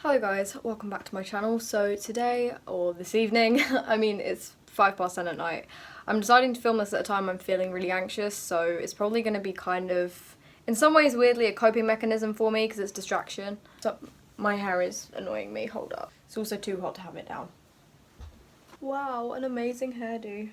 Hello guys, welcome back to my channel. So today, or this evening, I mean it's 10:05 at night, I'm deciding to film this at a time I'm feeling really anxious, so it's probably going to be kind of, in some ways weirdly, a coping mechanism for me because it's distraction. So my hair is annoying me, hold up. It's also too hot to have it down. Wow, an amazing hairdo.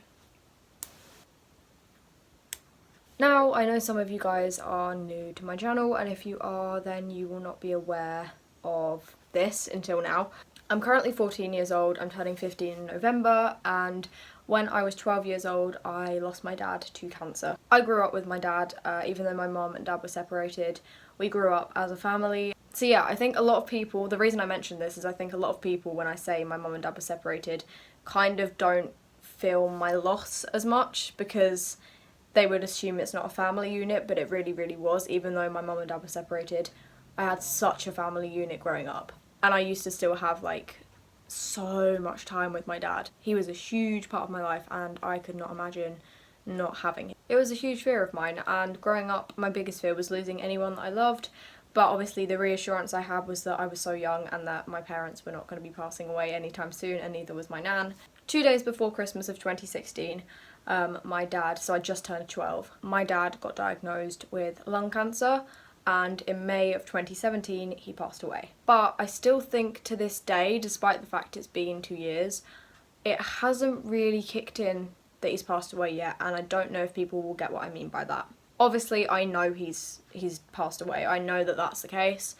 Now, I know some of you guys are new to my channel, and if you are, then you will not be aware of this until now. I'm currently 14 years old, I'm turning 15 in November, and when I was 12 years old I lost my dad to cancer. I grew up with my dad, even though my mum and dad were separated. We grew up as a family. So yeah, I think a lot of people, the reason I mention this is I think a lot of people, when I say my mum and dad were separated, kind of don't feel my loss as much because they would assume it's not a family unit, but it really, really was. Even though my mum and dad were separated, I had such a family unit growing up. And I used to still have like so much time with my dad. He was a huge part of my life and I could not imagine not having him. It was a huge fear of mine, and growing up my biggest fear was losing anyone that I loved. But obviously the reassurance I had was that I was so young and that my parents were not going to be passing away anytime soon, and neither was my nan. 2 days before Christmas of 2016, my dad, so I just turned 12, my dad got diagnosed with lung cancer, and in May of 2017 he passed away. But I still think to this day, despite the fact it's been 2 years, it hasn't really kicked in that he's passed away yet, and I don't know if people will get what I mean by that. Obviously I know he's passed away, I know that that's the case.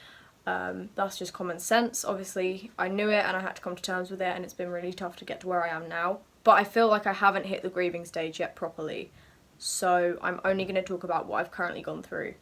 That's just common sense. Obviously I knew it and I had to come to terms with it, and it's been really tough to get to where I am now. But I feel like I haven't hit the grieving stage yet properly, so I'm only going to talk about what I've currently gone through.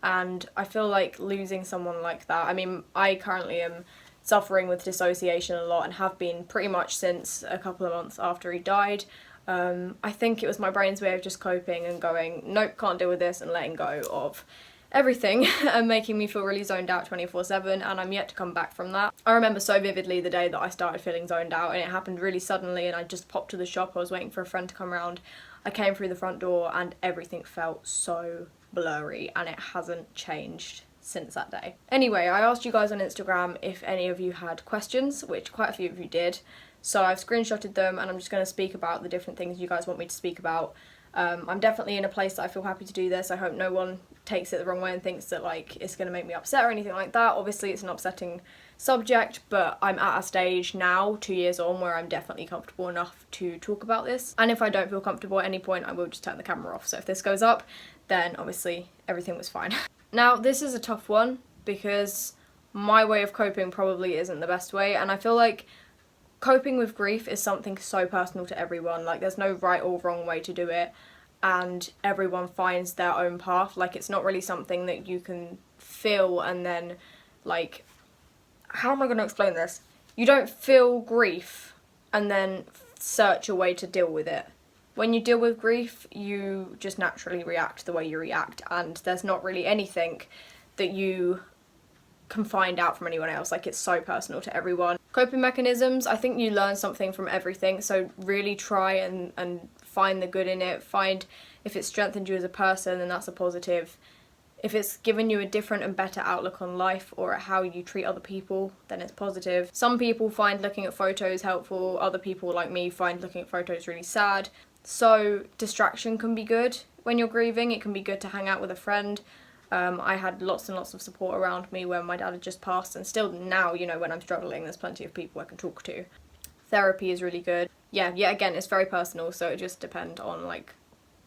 And I feel like losing someone like that, I mean, I currently am suffering with dissociation a lot and have been pretty much since a couple of months after he died. I think it was my brain's way of just coping and going, nope, can't deal with this, and letting go of everything and making me feel really zoned out 24/7, and I'm yet to come back from that. I remember so vividly the day that I started feeling zoned out, and it happened really suddenly, and I just popped to the shop. I was waiting for a friend to come around. I came through the front door and everything felt so blurry, and it hasn't changed since that day. Anyway, I asked you guys on Instagram if any of you had questions, which quite a few of you did. So I've screenshotted them and I'm just going to speak about the different things you guys want me to speak about. I'm definitely in a place that I feel happy to do this. I hope no one takes it the wrong way and thinks that like it's going to make me upset or anything like that. Obviously it's an upsetting subject, but I'm at a stage now, 2 years on, where I'm definitely comfortable enough to talk about this. And if I don't feel comfortable at any point, I will just turn the camera off. So if this goes up, then obviously everything was fine. Now this is a tough one because my way of coping probably isn't the best way, and I feel like coping with grief is something so personal to everyone. Like there's no right or wrong way to do it, and everyone finds their own path. Like it's not really something that you can feel and then like, how am I going to explain this? You don't feel grief and then search a way to deal with it. When you deal with grief, you just naturally react the way you react, and there's not really anything that you can find out from anyone else. Like it's so personal to everyone. Coping mechanisms, I think you learn something from everything, so really try and find the good in it. Find if it's strengthened you as a person, then that's a positive. If it's given you a different and better outlook on life or at how you treat other people, then it's positive. Some people find looking at photos helpful, other people like me find looking at photos really sad. So distraction can be good when you're grieving. It can be good to hang out with a friend. I had lots and lots of support around me when my dad had just passed, and still now, you know, when I'm struggling, there's plenty of people I can talk to. Therapy is really good. Yeah, again, it's very personal, so it just depends on like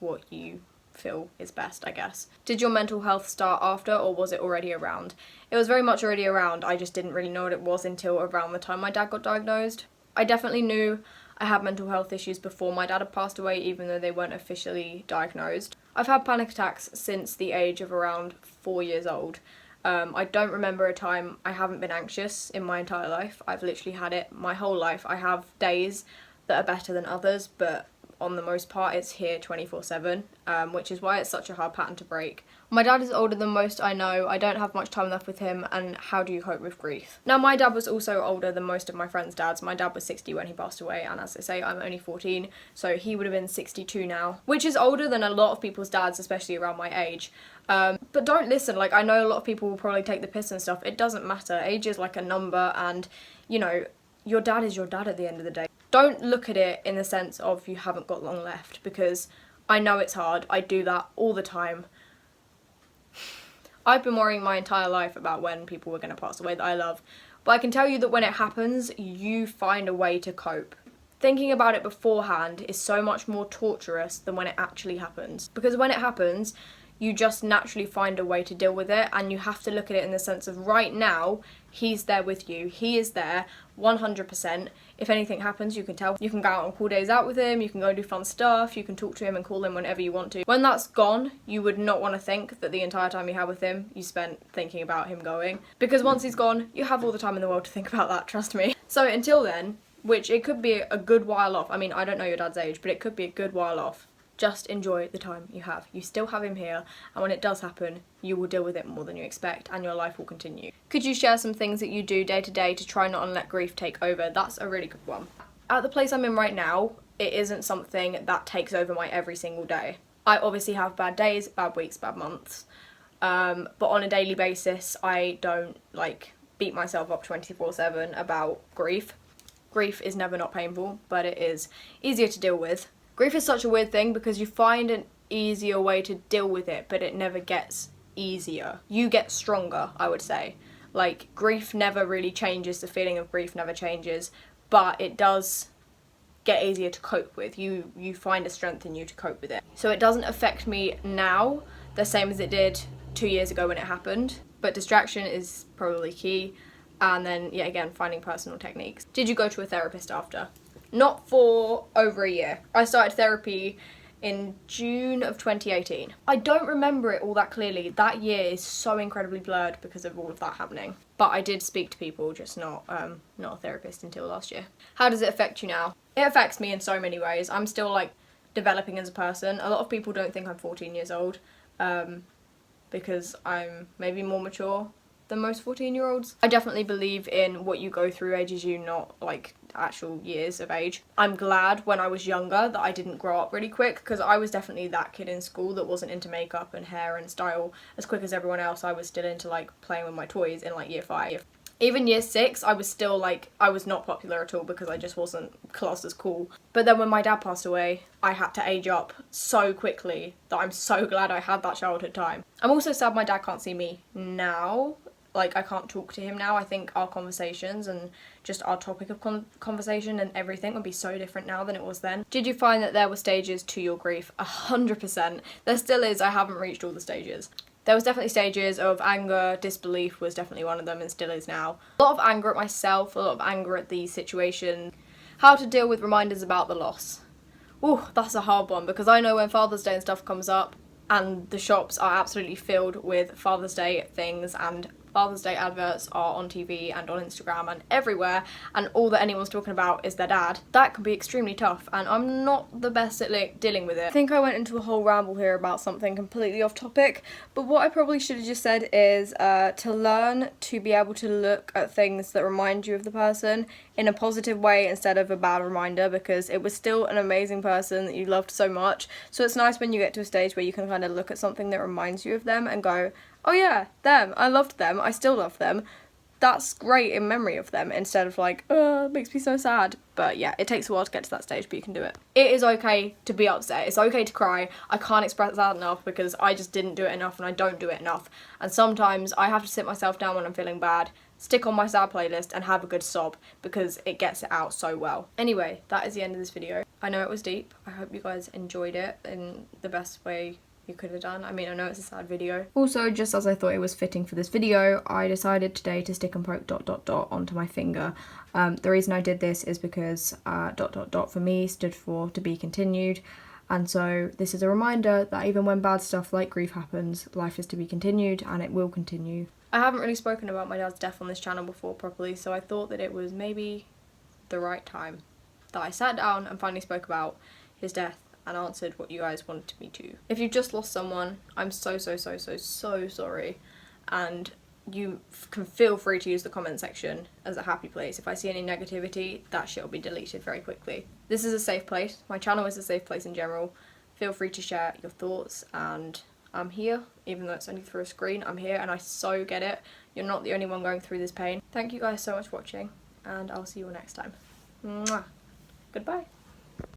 what you feel is best, I guess. Did your mental health start after, or was it already around? It was very much already around. I just didn't really know what it was until around the time my dad got diagnosed. I definitely knew I had mental health issues before my dad had passed away, even though they weren't officially diagnosed. I've had panic attacks since the age of around 4 years old. I don't remember a time I haven't been anxious in my entire life. I've literally had it my whole life. I have days that are better than others, but on the most part. It's here 24/7, which is why it's such a hard pattern to break. My dad is older than most I know. I don't have much time left with him, and how do you cope with grief? Now, my dad was also older than most of my friends' dads. My dad was 60 when he passed away, and as I say, I'm only 14, so he would have been 62 now, which is older than a lot of people's dads, especially around my age. But don't listen, like, I know a lot of people will probably take the piss and stuff. It doesn't matter. Age is like a number, and, you know, your dad is your dad at the end of the day. Don't look at it in the sense of you haven't got long left, because I know it's hard. I do that all the time. I've been worrying my entire life about when people were going to pass away that I love, but I can tell you that when it happens, you find a way to cope. Thinking about it beforehand is so much more torturous than when it actually happens, because when it happens, you just naturally find a way to deal with it, and you have to look at it in the sense of right now, he's there with you. He is there 100%. If anything happens, you can tell. You can go out on cool days out with him, you can go do fun stuff, you can talk to him and call him whenever you want to. When that's gone, you would not want to think that the entire time you had with him, you spent thinking about him going. Because once he's gone, you have all the time in the world to think about that, trust me. So until then, which it could be a good while off. I mean, I don't know your dad's age, but it could be a good while off. Just enjoy the time you have. You still have him here, and when it does happen, you will deal with it more than you expect, and your life will continue. Could you share some things that you do day to day to try not and let grief take over? That's a really good one. At the place I'm in right now, it isn't something that takes over my every single day. I obviously have bad days, bad weeks, bad months, but on a daily basis, I don't, like, beat myself up 24/7 about grief. Grief is never not painful, but it is easier to deal with. Grief is such a weird thing because you find an easier way to deal with it, but it never gets easier. You get stronger, I would say. Like, grief never really changes, the feeling of grief never changes, but it does get easier to cope with. You find a strength in you to cope with it. So it doesn't affect me now the same as it did 2 years ago when it happened, but distraction is probably key. And then, yeah, again, finding personal techniques. Did you go to a therapist after? Not for over a year. I started therapy in June of 2018. I don't remember it all that clearly. That year is so incredibly blurred because of all of that happening. But I did speak to people, just not a therapist until last year. How does it affect you now? It affects me in so many ways. I'm still, like, developing as a person. A lot of people don't think I'm 14 years old because I'm maybe more mature than most 14-year-olds. I definitely believe in what you go through ages you, not like actual years of age. I'm glad when I was younger that I didn't grow up really quick, because I was definitely that kid in school that wasn't into makeup and hair and style as quick as everyone else. I was still into, like, playing with my toys in, like, year 5. Even year 6, I was still, like, I was not popular at all because I just wasn't classed as cool. But then when my dad passed away, I had to age up so quickly that I'm so glad I had that childhood time. I'm also sad my dad can't see me now. Like, I can't talk to him now. I think our conversations and just our topic of conversation and everything would be so different now than it was then. Did you find that there were stages to your grief? 100%. There still is. I haven't reached all the stages. There was definitely stages of anger. Disbelief was definitely one of them and still is now. A lot of anger at myself, a lot of anger at the situation. How to deal with reminders about the loss. Ooh, that's a hard one, because I know when Father's Day and stuff comes up and the shops are absolutely filled with Father's Day things, and Father's Day adverts are on TV and on Instagram and everywhere, and all that anyone's talking about is their dad. That can be extremely tough, and I'm not the best at dealing with it. I think I went into a whole ramble here about something completely off topic, but what I probably should have just said is to learn to be able to look at things that remind you of the person in a positive way instead of a bad reminder, because it was still an amazing person that you loved so much. So it's nice when you get to a stage where you can kind of look at something that reminds you of them and go, oh yeah, them, I loved them, I still love them. That's great in memory of them, instead of like, oh, it makes me so sad. But yeah, it takes a while to get to that stage, but you can do it. It is okay to be upset, it's okay to cry. I can't express that enough because I just didn't do it enough and I don't do it enough. And sometimes I have to sit myself down when I'm feeling bad, stick on my sad playlist and have a good sob, because it gets it out so well. Anyway, that is the end of this video. I know it was deep. I hope you guys enjoyed it in the best way you could have done. I mean, I know it's a sad video. Also, just as I thought it was fitting for this video, I decided today to stick and poke ... onto my finger. The reason I did this is because ... for me stood for to be continued, and so this is a reminder that even when bad stuff like grief happens, life is to be continued, and it will continue. I haven't really spoken about my dad's death on this channel before properly, so I thought that it was maybe the right time that I sat down and finally spoke about his death and answered what you guys wanted me to. If you've just lost someone, I'm so sorry, and you can feel free to use the comment section as a happy place. If I see any negativity, that shit will be deleted very quickly. This is a safe place. My channel is a safe place in general. Feel free to share your thoughts, and I'm here, even though it's only through a screen, I'm here and I so get it. You're not the only one going through this pain. Thank you guys so much for watching, and I'll see you all next time. Mwah. Goodbye.